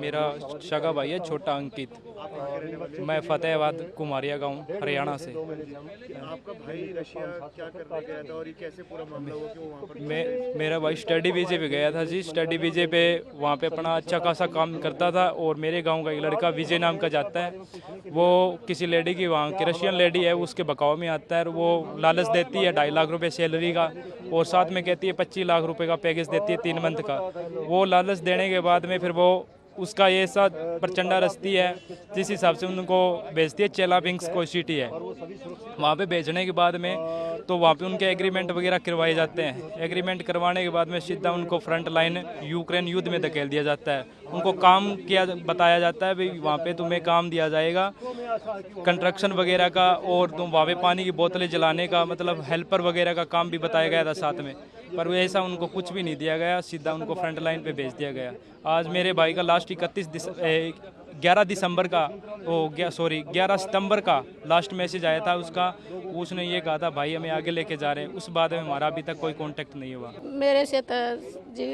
मेरा सगा भाई है छोटा अंकित। मैं फतेहाबाद कुमारिया गांव हरियाणा से। आपका भाई रशिया क्या करने गया था और ये कैसे पूरा मामला हुआ कि वो वहाँ पर मेरा भाई स्टडी वीजे पे गया था जी। स्टडी वीजे पे वहाँ पे अपना अच्छा खासा काम करता था और मेरे गांव का एक लड़का विजय नाम का जाता है। वो किसी लेडी की, वहाँ की रशियन लेडी है, उसके बकाव में आता है और वो लालच देती है 2.5 लाख रुपए सैलरी का और साथ में कहती है 25 लाख रुपए का पैकेज देती है 3 मंथ का। वो लालच देने के बाद में फिर वो उसका ये ऐसा प्रचंडा रस्ती है जिस हिसाब से उनको भेजती है। चेलापिंग्स कोई सिटी है, वहाँ पे भेजने के बाद में तो वहाँ पे उनके एग्रीमेंट वगैरह करवाए जाते हैं। एग्रीमेंट करवाने के बाद में सीधा उनको फ्रंट लाइन यूक्रेन युद्ध में धकेल दिया जाता है। उनको काम किया बताया जाता है, भाई वहाँ पे तुम्हें काम दिया जाएगा कंस्ट्रक्शन वगैरह का और तुम वहाँ पे पानी की बोतलें जलाने का, मतलब हेल्पर वगैरह का काम भी बताया गया था साथ में। पर वो ऐसा उनको कुछ भी नहीं दिया गया, सीधा उनको फ्रंट लाइन पे भेज दिया गया। आज मेरे भाई का लास्ट 11 दिसंबर का 11 सितंबर का लास्ट मैसेज आया था उसका। उसने ये कहा था भाई हमें आगे लेके जा रहे हैं। उस बाद में हमारा अभी तक कोई कांटेक्ट नहीं हुआ। मेरे से तो जी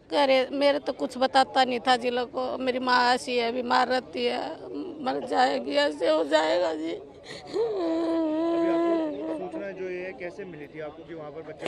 करे मेरे तो कुछ बताता नहीं था जी लोग को। मेरी माँ ऐसी है, बीमार रहती है, मर जाएगी, ऐसे हो जाएगा जी। सूचना जो ये कैसे मिली थी आपको कि वहाँ पर बच्चे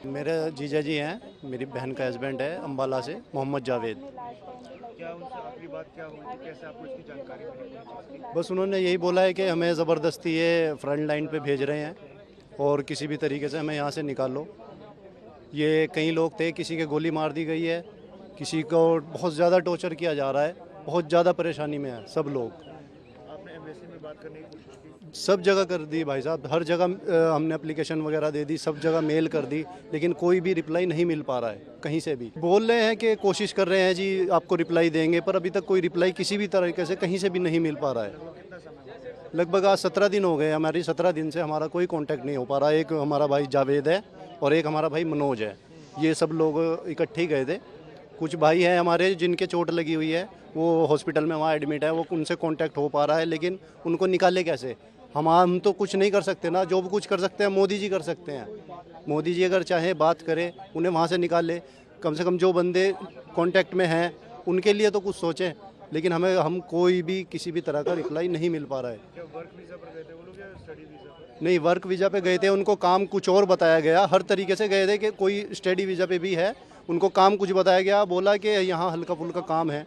मेरे जीजा जी हैं, मेरी बहन का हस्बैंड है अम्बाला से, मोहम्मद जावेद। क्या उनसे आखिरी बात क्या हुई थी, कैसे आपको इसकी जानकारी मिली? बस उन्होंने यही बोला है कि हमें ज़बरदस्ती ये फ्रंट लाइन पे भेज रहे हैं और किसी भी तरीके से हमें यहाँ से निकालो। ये कई लोग थे, किसी के गोली मार दी गई है, किसी को बहुत ज़्यादा टॉर्चर किया जा रहा है, बहुत ज़्यादा परेशानी में है सब लोग। आपने एम्बेसी में बात करने की कोशिश की? सब जगह कर दी भाई साहब, हर जगह हमने एप्लीकेशन वगैरह दे दी, सब जगह मेल कर दी, लेकिन कोई भी रिप्लाई नहीं मिल पा रहा है कहीं से भी। बोल रहे हैं कि कोशिश कर रहे हैं जी आपको रिप्लाई देंगे, पर अभी तक कोई रिप्लाई किसी भी तरीके से कहीं से भी नहीं मिल पा रहा है। लगभग आज 17 दिन हो गए हमारी, 17 दिन से हमारा कोई कांटेक्ट नहीं हो पा रहा है। एक हमारा भाई जावेद है और एक हमारा भाई मनोज है, ये सब लोग इकट्ठे गए थे। कुछ भाई हैं हमारे जिनके चोट लगी हुई है, वो हॉस्पिटल में वहाँ एडमिट है, वो उनसे कांटेक्ट हो पा रहा है, लेकिन उनको निकाले कैसे? हम तो कुछ नहीं कर सकते ना, जो भी कुछ कर सकते हैं मोदी जी कर सकते हैं। मोदी जी अगर चाहे बात करें, उन्हें वहाँ से निकाले, कम से कम जो बंदे कांटेक्ट में हैं उनके लिए तो कुछ सोचें। लेकिन हम कोई भी किसी भी तरह का रिप्लाई नहीं मिल पा रहा है। क्या वर्क वीज़ा पर गए थे वो लोग या स्टडी वीज़ा पर? नहीं, वर्क वीज़ा पे गए थे, उनको काम कुछ और बताया गया। हर तरीके से गए थे कि कोई स्टडी वीज़ा पे भी है, उनको काम कुछ बताया गया, बोला कि यहाँ हल्का फुल्का काम है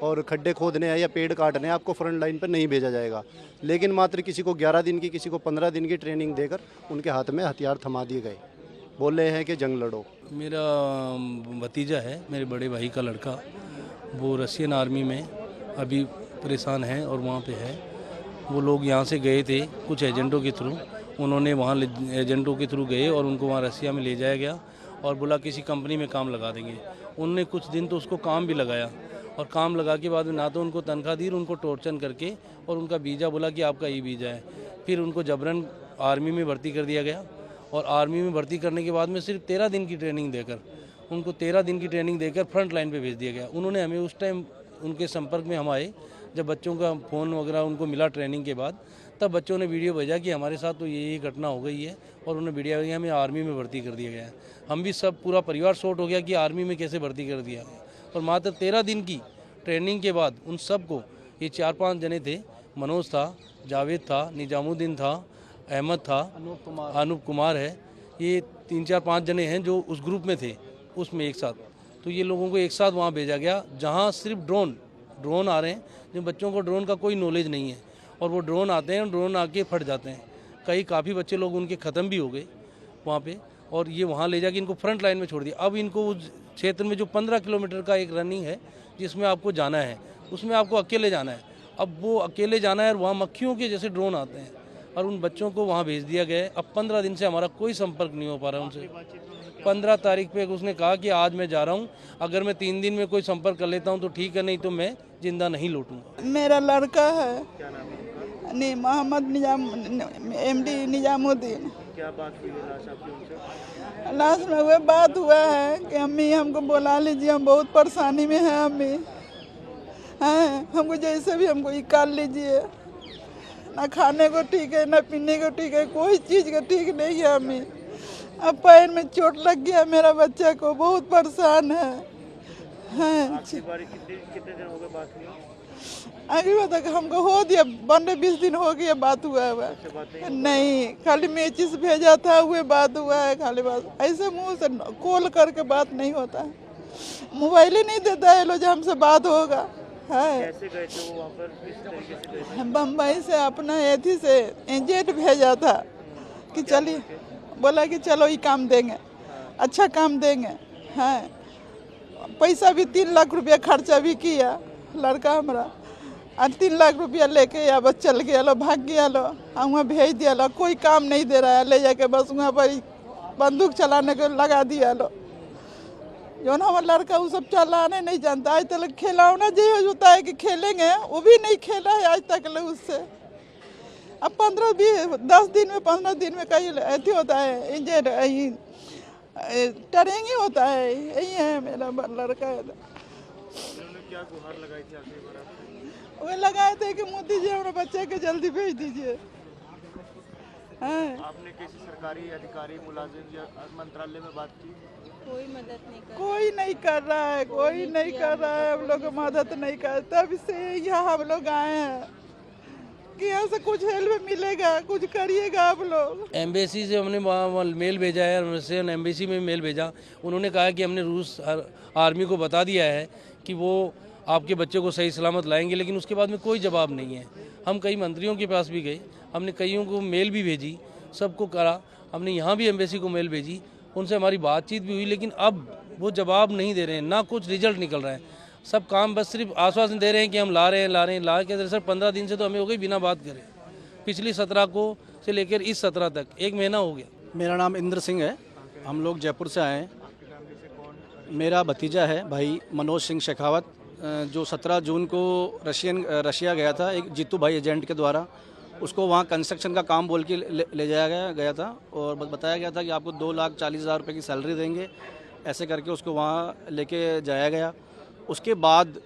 और खड्डे खोदने हैं या पेड़ काटने हैं, आपको फ्रंट लाइन पर नहीं भेजा जाएगा। लेकिन मात्र किसी को 11 दिन की, किसी को 15 दिन की ट्रेनिंग देकर उनके हाथ में हथियार थमा दिए गए। बोल रहे हैं कि जंग लड़ो। मेरा भतीजा है, मेरे बड़े भाई का लड़का, वो रशियन आर्मी में अभी परेशान है और वहाँ पे है। वो लोग यहाँ से गए थे कुछ एजेंटों के थ्रू, उन्होंने वहाँ एजेंटों के थ्रू गए और उनको वहाँ रसिया में ले जाया गया और बोला किसी कंपनी में काम लगा देंगे। उनने कुछ दिन तो उसको काम भी लगाया और काम लगा के बाद में ना तो उनको तनख्वाह दी, उनको टॉर्चर करके और उनका वीज़ा बोला कि आपका ये वीज़ा है। फिर उनको जबरन आर्मी में भर्ती कर दिया गया और आर्मी में भर्ती करने के बाद में सिर्फ 13 दिन की ट्रेनिंग देकर, उनको 13 दिन की ट्रेनिंग देकर फ्रंट लाइन पे भेज दिया गया। उन्होंने हमें उस टाइम उनके संपर्क में हम आए, जब बच्चों का फ़ोन वगैरह उनको मिला ट्रेनिंग के बाद, तब बच्चों ने वीडियो भेजा कि हमारे साथ तो ये घटना हो गई है और उन्हें वीडियो भेजा हमें आर्मी में भर्ती कर दिया गया है। हम भी सब पूरा परिवार शॉर्ट हो गया कि आर्मी में कैसे भर्ती कर दिया गया। और मात्र 13 दिन की ट्रेनिंग के बाद उन सबको, ये 4-5 जने थे, मनोज था, जावेद था, निजामुद्दीन था, अहमद था, अनूप कुमार है, ये 3-4-5 जने हैं जो उस ग्रुप में थे उसमें एक साथ। तो ये लोगों को एक साथ वहाँ भेजा गया जहाँ सिर्फ ड्रोन आ रहे हैं, जिन बच्चों को ड्रोन का कोई नॉलेज नहीं है और वो ड्रोन आते हैं, ड्रोन आके फट जाते हैं। काफ़ी बच्चे लोग उनके ख़त्म भी हो गए वहाँ पे और ये वहाँ ले जाके इनको फ्रंट लाइन में छोड़ दिया। अब इनको उस क्षेत्र में जो 15 किलोमीटर का एक रनिंग है जिसमें आपको जाना है, उसमें आपको अकेले जाना है। अब वो अकेले जाना है और वहाँ मक्खियों के जैसे ड्रोन आते हैं और उन बच्चों को वहाँ भेज दिया गया है। अब 15 दिन से हमारा कोई संपर्क नहीं हो पा रहा है उनसे। 15 तारीख पे उसने कहा कि आज मैं जा रहा हूँ, अगर मैं 3 दिन में कोई संपर्क कर लेता हूँ तो ठीक है, नहीं तो मैं जिंदा नहीं लौटूंगा। मेरा लड़का है क्या नाम है उनका? नहीं, मोहम्मद MD निजामुद्दीन। क्या बात हुई है लाश आपकी उनसे? लास्ट में वह बात हुआ है कि अम्मी हमको बुला लीजिए, हम बहुत परेशानी में हैं अम्मी, हैं हमको जैसे भी हमको निकाल लीजिए। ना खाने को ठीक है, ना पीने को ठीक है, कोई चीज़ का ठीक नहीं है अम्मी। अब पैर में चोट लग गया मेरा बच्चा को, बहुत परेशान है। आखिरी बार कितने दिन हो गए बात हुई? आगे तक हमको हो दिया 15-20 दिन हो गया बात हुआ है। नहीं, खाली मैचिस भेजा था, वो बात हुआ है खाली। बात ऐसे मुंह से कॉल करके बात नहीं होता है, मोबाइल ही नहीं देता है लो जो हमसे बात होगा। है कैसे गए थे वो वहाँ पर, किस तरीके से गए थे? बम्बई से अपना एथी से एजेंट भेजा था कि चलिए, बोला कि चलो ये काम देंगे, अच्छा काम देंगे। हाँ, पैसा भी 3 लाख रुपया खर्चा भी किया लड़का हमारा, और 3 लाख रुपया लेके या बस चल गया लो, भाग गया लो, वहाँ भेज दिया लो। कोई काम नहीं दे रहा है, ले जाके बस वहाँ पर बंदूक चलाने के लगा दिया लो। जो ना हमारा लड़का वो सब चलाने नहीं जानता, आज तक खिलौना जो होता है कि खेलेंगे, वो भी नहीं खेला है आज तक ले उससे। अब 10 दिन में 15 दिन में कहीं ऐसे होता है, ट्रेनिंग होता है। यही है मेरा लड़का। उन्होंने क्या गुहार लगाई थी आखिरी बार आपको? वो लगाए थे कि मोदी जी हमारे बच्चे के जल्दी भेज दीजिए। हाँ, आपने किसी सरकारी अधिकारी, मुलाजिम या मंत्रालय में बात की? कोई मदद नहीं कर, कोई नहीं कर रहा है, कोई नहीं कर रहा है, हम लोग मदद नहीं करता। तब से यहाँ हम लोग आए हैं कि यहाँ से कुछ हेल्प मिलेगा, कुछ करिएगा आप लोग। एम्बेसी से हमने वहाँ मेल भेजा है, रशियन एम्बेसी में मेल भेजा। उन्होंने कहा कि हमने रूस आर्मी को बता दिया है कि वो आपके बच्चे को सही सलामत लाएंगे, लेकिन उसके बाद में कोई जवाब नहीं है। हम कई मंत्रियों के पास भी गए, हमने कईयों को मेल भी भेजी, सबको करा। हमने यहाँ भी एम्बेसी को मेल भेजी, उनसे हमारी बातचीत भी हुई, लेकिन अब वो जवाब नहीं दे रहे हैं, ना कुछ रिजल्ट निकल रहा है। सब काम बस सिर्फ आश्वासन दे रहे हैं कि हम ला रहे हैं ला के सर 15 दिन से तो हमें हो गई बिना बात करे। पिछली 17 को से लेकर इस 17 तक 1 महीना हो गया। मेरा नाम इंद्र सिंह है, हम लोग जयपुर से आए हैं। मेरा भतीजा है भाई मनोज सिंह शेखावत, जो 17 जून को रशिया गया था एक जीतू भाई एजेंट के द्वारा। उसको वहाँ कंस्ट्रक्शन का काम बोल के ले जाया गया था और बताया गया था कि आपको 2,40,000 रुपये की सैलरी देंगे, ऐसे करके उसको वहाँ लेके जाया गया। उसके बाद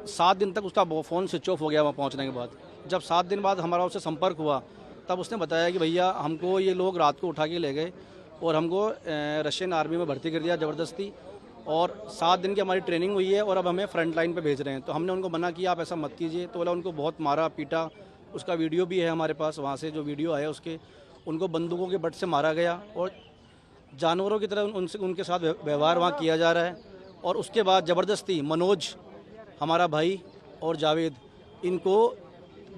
7 दिन तक उसका फ़ोन स्विच ऑफ हो गया वहाँ पहुँचने के बाद। जब 7 दिन बाद हमारा उससे संपर्क हुआ तब उसने बताया कि भैया हमको ये लोग रात को उठा के ले गए और हमको रशियन आर्मी में भर्ती कर दिया ज़बरदस्ती, और 7 दिन की हमारी ट्रेनिंग हुई है और अब हमें फ्रंट लाइन पे भेज रहे हैं। तो हमने उनको मना किया आप ऐसा मत कीजिए, तो बोला उनको बहुत मारा पीटा। उसका वीडियो भी है हमारे पास, वहाँ से जो वीडियो आया उसके, उनको बंदूकों के बट से मारा गया और जानवरों की तरह उनके साथ व्यवहार वहाँ किया जा रहा है। और उसके बाद ज़बरदस्ती मनोज हमारा भाई और जावेद, इनको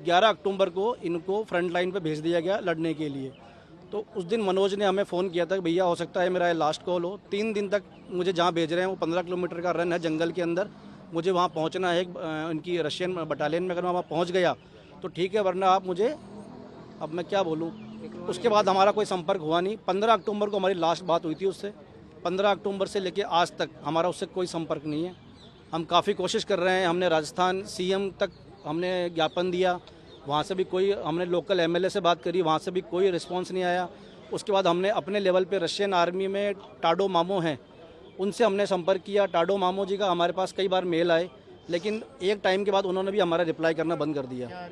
11 अक्टूबर को इनको फ्रंट लाइन पे भेज दिया गया लड़ने के लिए। तो उस दिन मनोज ने हमें फ़ोन किया था कि भैया हो सकता है मेरा ये लास्ट कॉल हो, 3 दिन तक मुझे जहाँ भेज रहे हैं वो 15 किलोमीटर का रन है जंगल के अंदर, मुझे वहाँ पहुँचना है उनकी रशियन बटालियन में। अगर मैं वहाँ पहुँच गया तो ठीक है, वरना आप मुझे, अब मैं क्या बोलूँ। उसके बाद हमारा कोई संपर्क हुआ नहीं। 15 अक्टूबर को हमारी लास्ट बात हुई थी उससे। 15 अक्टूबर से लेकर आज तक हमारा उससे कोई संपर्क नहीं है। हम काफ़ी कोशिश कर रहे हैं, हमने राजस्थान सीएम तक हमने ज्ञापन दिया, वहाँ से भी कोई, हमने लोकल एमएलए से बात करी, वहाँ से भी कोई रिस्पांस नहीं आया। उसके बाद हमने अपने लेवल पे रशियन आर्मी में टाडो मामो हैं, उनसे हमने संपर्क किया। टाडो मामो जी का हमारे पास कई बार मेल आए, लेकिन एक टाइम के बाद उन्होंने भी हमारा रिप्लाई करना बंद कर दिया।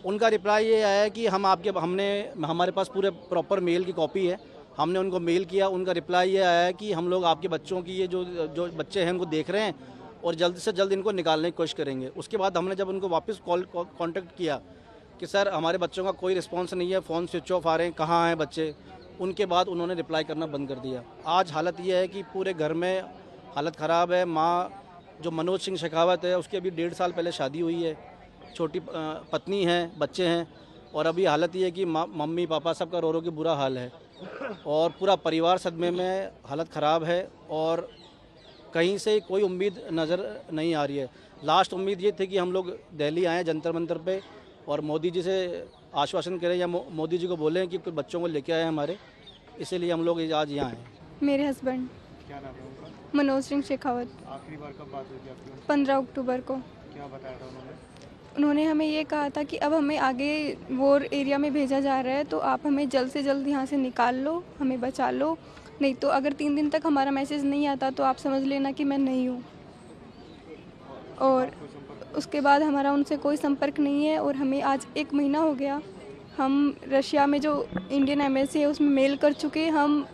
उनका रिप्लाई ये आया कि हमारे पास पूरे प्रॉपर मेल की कॉपी है, हमने उनको मेल किया। उनका रिप्लाई ये आया है कि हम लोग आपके बच्चों की ये जो बच्चे हैं उनको देख रहे हैं और जल्द से जल्द इनको निकालने की कोशिश करेंगे। उसके बाद हमने जब उनको वापस कांटेक्ट किया कि सर हमारे बच्चों का कोई रिस्पांस नहीं है, फ़ोन स्विच ऑफ आ रहे हैं, कहाँ हैं बच्चे, उनके बाद उन्होंने रिप्लाई करना बंद कर दिया। आज हालत ये है कि पूरे घर में हालत ख़राब है। माँ जो मनोज सिंह शेखावत है उसकी अभी 1.5 साल पहले शादी हुई है, छोटी पत्नी है, बच्चे हैं, और अभी हालत ये है कि मम्मी पापा सबका रो के बुरा हाल है और पूरा परिवार सदमे में, हालत ख़राब है और कहीं से कोई उम्मीद नज़र नहीं आ रही है। लास्ट उम्मीद ये थी कि हम लोग दिल्ली आएँ जंतर मंतर पे और मोदी जी से आश्वासन करें या मोदी जी को बोलें कि कुछ बच्चों को लेके आए हमारे, इसीलिए हम लोग आज यहाँ आए। मेरे हस्बैंड क्या नाम है उनका? मनोज सिंह शेखावत। आखिरी बार कब बात हुई थी आपकी? 15 अक्टूबर को। क्या बताया था उन्होंने? उन्होंने हमें ये कहा था कि अब हमें आगे वॉर एरिया में भेजा जा रहा है, तो आप हमें जल्द से जल्द यहाँ से निकाल लो, हमें बचा लो, नहीं तो अगर 3 दिन तक हमारा मैसेज नहीं आता तो आप समझ लेना कि मैं नहीं हूँ। और उसके बाद हमारा उनसे कोई संपर्क नहीं है और हमें आज 1 महीना हो गया। हम रशिया में जो इंडियन एम्बेसी है उसमें मेल कर चुके, हम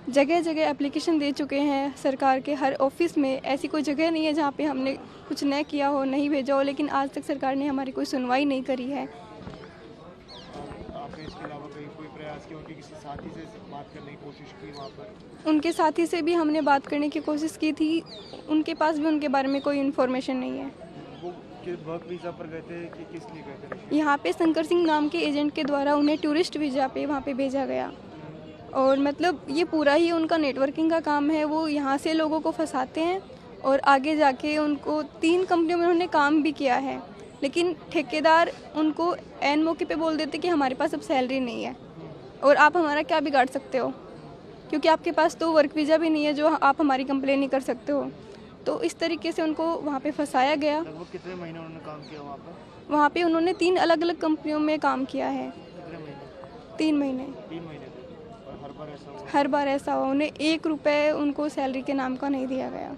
जगह जगह एप्लीकेशन दे चुके हैं सरकार के हर ऑफिस में। ऐसी कोई जगह नहीं है जहाँ पे हमने कुछ न किया हो, नहीं भेजा हो, लेकिन आज तक सरकार ने हमारी कोई सुनवाई नहीं करी है। आपने इसके अलावा कहीं कोई प्रयास किया, उनके किसी साथी से बात करने की कोशिश की वहाँ पर? उनके साथी से भी हमने बात करने की कोशिश की थी, उनके पास भी उनके बारे में कोई इन्फॉर्मेशन नहीं है। वो वर्क वीज़ा पर गए थे कि किस लिए गए थे? यहाँ पे शंकर सिंह नाम के एजेंट के द्वारा उन्हें टूरिस्ट वीज़ा पे वहाँ पे भेजा गया, और मतलब ये पूरा ही उनका नेटवर्किंग का काम है। वो यहाँ से लोगों को फंसाते हैं और आगे जाके उनको 3 कंपनियों में उन्होंने काम भी किया है, लेकिन ठेकेदार उनको ऐन मौके पे बोल देते कि हमारे पास अब सैलरी नहीं है और आप हमारा क्या बिगाड़ सकते हो, क्योंकि आपके पास तो वर्क वीज़ा भी नहीं है जो आप हमारी कंप्लेन नहीं कर सकते हो। तो इस तरीके से उनको वहाँ पे फंसाया गया। लगभग कितने महीने उन्होंने काम किया वहाँ पर? वहाँ पे उन्होंने 3 अलग अलग कंपनियों में काम किया है। कितने महीने? 3 महीने। 3 महीने थे। और हर बार ऐसा हुआ? हर बार ऐसा हुआ, उन्हें 1 रुपये उनको सैलरी के नाम का नहीं दिया गया।